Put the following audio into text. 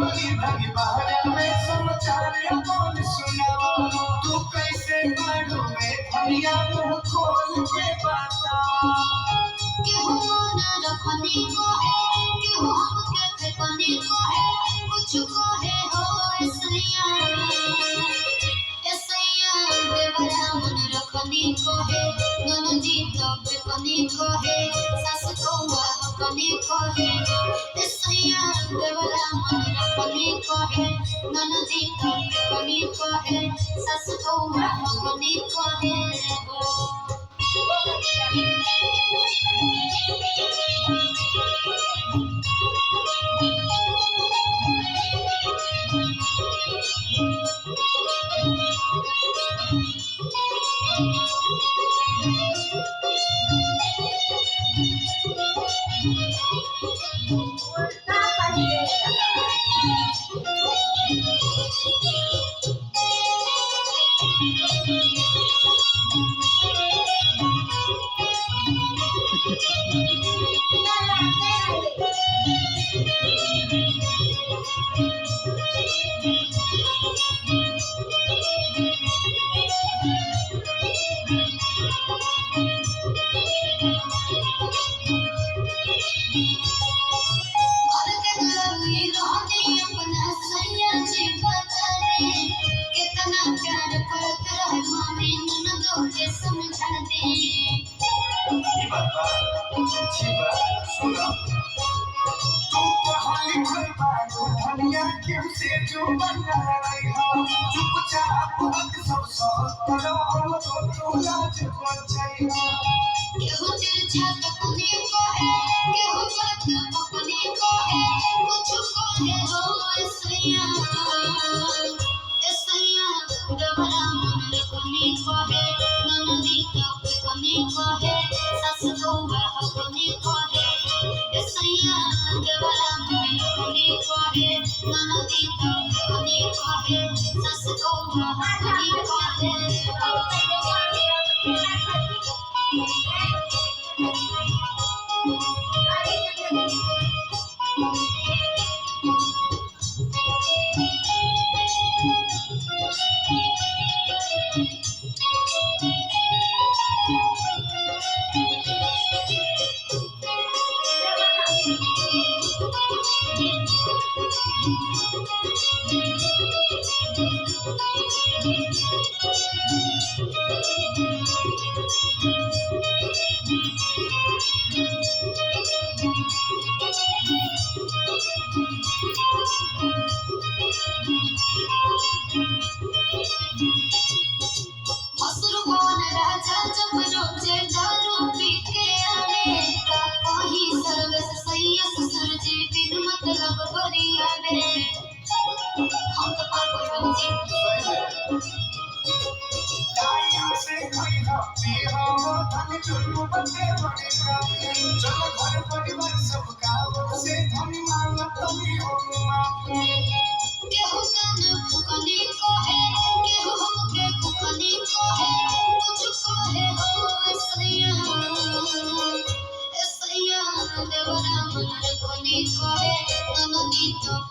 बड़ी भरी बाहर में समाचार या कौन सुनावा तू कैसे बाड़ू में धनिया मुंह खोल के बता केहू मन रखनी को है केहू हमके फेकनी को है कुछ को है हो ऐसैया ऐसैया देवरा मन रखनी को है ननदी तो फेकनी को है सास कौआ हकनी को है ऐसैया देवरा मन रखनी को है ननदी तो फेकनी को है सास कौआ हकनी को है सुना तू कहानी भर बाड़ू धनिया क्यों से जो बना रही हो चुपचाप हक सब सह करो हम तो लाज बचाई हो केहू तिरछा तकनी को है केहू बात पकनी को है कुछ को है हो ऐसैया ऐसैया देवरा मन रखनी को है ननदी तो फेकनी को है सास कौआ हकनी को है ऐसैया देवरा मन रखनी को है ननदी तो फेकनी को है सास कौआ हकनी को है चलो घर परिवार सब गाँव से धनी मांगत नहीं हो केहू कान फुकनी को है केहू हमके फुकनी को है कुछ को है हो ऐसैया ऐसैया देवरा मन रखनी को है ननदी तो